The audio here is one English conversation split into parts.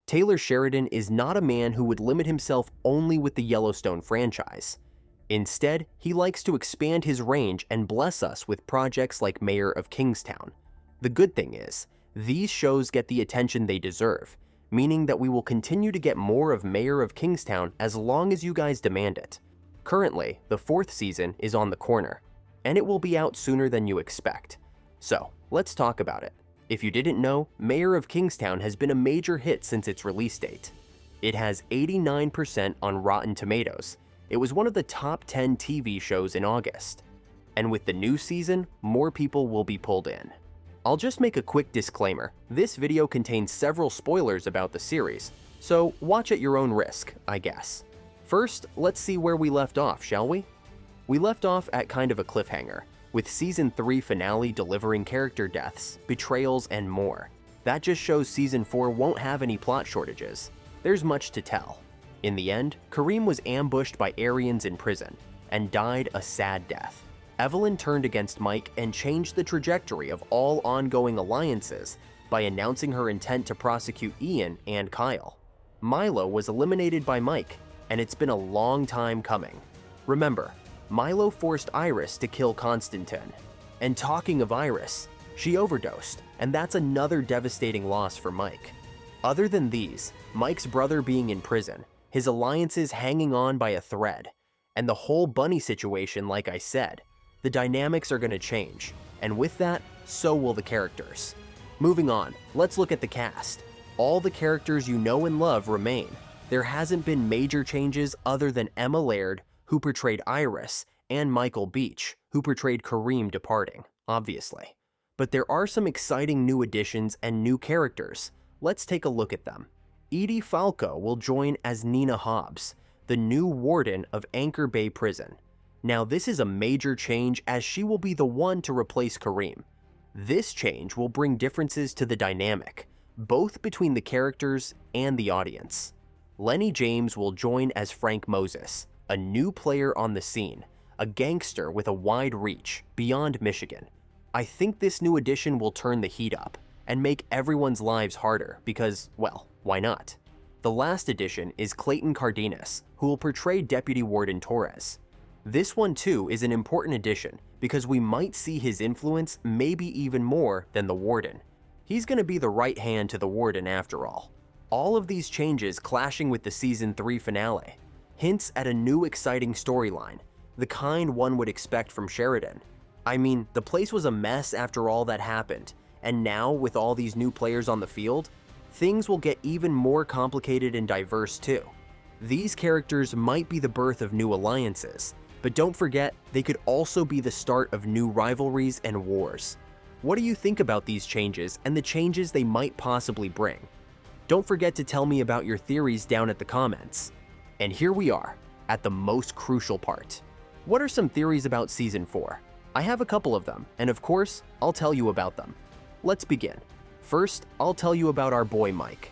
Taylor Sheridan is not a man who would limit himself only with the Yellowstone franchise. Instead, he likes to expand his range and bless us with projects like Mayor of Kingstown. The good thing is, these shows get the attention they deserve, meaning that we will continue to get more of Mayor of Kingstown as long as you guys demand it. Currently, the 4th season is on the corner, and it will be out sooner than you expect. So, let's talk about it. If you didn't know, Mayor of Kingstown has been a major hit since its release date. It has 89% on Rotten Tomatoes. It was one of the top 10 TV shows in August. And with the new season, more people will be pulled in. I'll just make a quick disclaimer. This video contains several spoilers about the series, so watch at your own risk, I guess. First, let's see where we left off, shall we? We left off at kind of a cliffhanger, with Season 3 finale delivering character deaths, betrayals, and more. That just shows Season 4 won't have any plot shortages. There's much to tell. In the end, Kareem was ambushed by Aryans in prison, and died a sad death. Evelyn turned against Mike and changed the trajectory of all ongoing alliances by announcing her intent to prosecute Ian and Kyle. Milo was eliminated by Mike, and it's been a long time coming. Remember, Milo forced Iris to kill Constantine. And talking of Iris, she overdosed, and that's another devastating loss for Mike. Other than these, Mike's brother being in prison, his alliances hanging on by a thread, and the whole Bunny situation, like I said, the dynamics are going to change, and with that, so will the characters. Moving on, let's look at the cast. All the characters you know and love remain. There hasn't been major changes other than Emma Laird, who portrayed Iris, and Michael Beach, who portrayed Kareem departing, obviously. But there are some exciting new additions and new characters. Let's take a look at them. Edie Falco will join as Nina Hobbs, the new warden of Anchor Bay Prison. Now this is a major change as she will be the one to replace Kareem. This change will bring differences to the dynamic, both between the characters and the audience. Lenny James will join as Frank Moses, a new player on the scene, a gangster with a wide reach beyond Michigan. I think this new addition will turn the heat up and make everyone's lives harder because, well, why not? The last addition is Clayton Cardenas, who will portray Deputy Warden Torres. This one too is an important addition because we might see his influence maybe even more than the warden. He's going to be the right hand to the warden after all. All of these changes clashing with the Season 3 finale hints at a new exciting storyline, the kind one would expect from Sheridan. I mean, the place was a mess after all that happened, and now with all these new players on the field, things will get even more complicated and diverse too. These characters might be the birth of new alliances, but don't forget, they could also be the start of new rivalries and wars. What do you think about these changes and the changes they might possibly bring? Don't forget to tell me about your theories down at the comments. And here we are, at the most crucial part. What are some theories about Season 4? I have a couple of them, and of course, I'll tell you about them. Let's begin. First, I'll tell you about our boy Mike.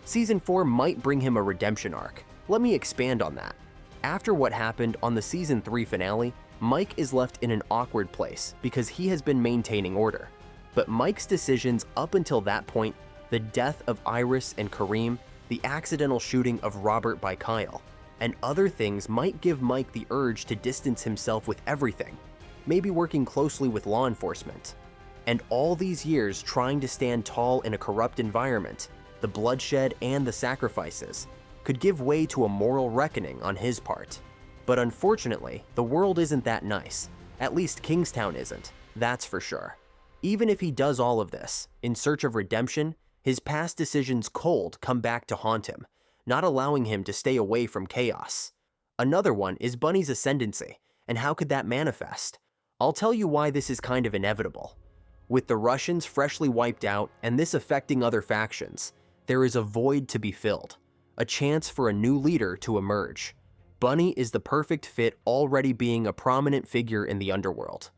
Season 4 might bring him a redemption arc. Let me expand on that. After what happened on the Season 3 finale, Mike is left in an awkward place because he has been maintaining order. But Mike's decisions up until that point, the death of Iris and Kareem, the accidental shooting of Robert by Kyle, and other things might give Mike the urge to distance himself with everything, maybe working closely with law enforcement. And all these years trying to stand tall in a corrupt environment, the bloodshed and the sacrifices, could give way to a moral reckoning on his part. But unfortunately, the world isn't that nice. At least Kingstown isn't, that's for sure. Even if he does all of this, in search of redemption, his past decisions cold come back to haunt him, not allowing him to stay away from chaos. Another one is Bunny's ascendancy, and how could that manifest? I'll tell you why this is kind of inevitable. With the Russians freshly wiped out and this affecting other factions, there is a void to be filled, a chance for a new leader to emerge. Bunny is the perfect fit, already being a prominent figure in the underworld.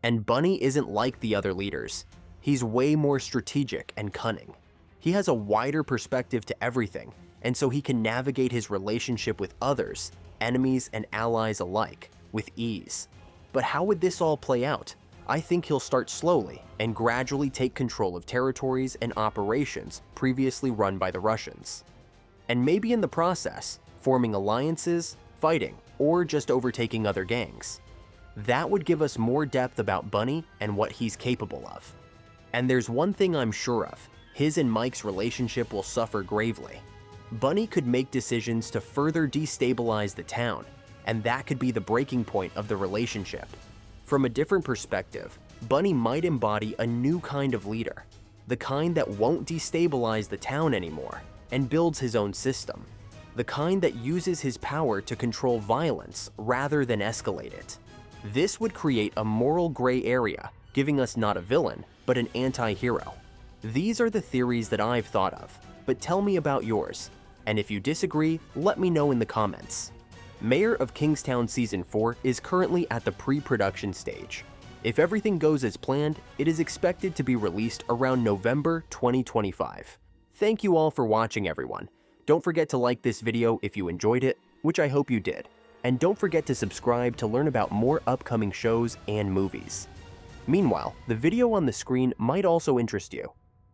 And Bunny isn't like the other leaders. He's way more strategic and cunning. He has a wider perspective to everything, and so he can navigate his relationship with others, enemies and allies alike, with ease. But how would this all play out? I think he'll start slowly and gradually take control of territories and operations previously run by the Russians. And maybe in the process, forming alliances, fighting, or just overtaking other gangs. That would give us more depth about Bunny and what he's capable of. And there's one thing I'm sure of, his and Mike's relationship will suffer gravely. Bunny could make decisions to further destabilize the town, and that could be the breaking point of the relationship. From a different perspective, Bunny might embody a new kind of leader, the kind that won't destabilize the town anymore and builds his own system, the kind that uses his power to control violence rather than escalate it. This would create a moral gray area, giving us not a villain, but an anti-hero. These are the theories that I've thought of, but tell me about yours. And if you disagree, let me know in the comments. Mayor of Kingstown Season 4 is currently at the pre-production stage. If everything goes as planned, it is expected to be released around November 2025. Thank you all for watching, everyone. Don't forget to like this video if you enjoyed it, which I hope you did. And don't forget to subscribe to learn about more upcoming shows and movies. Meanwhile, the video on the screen might also interest you.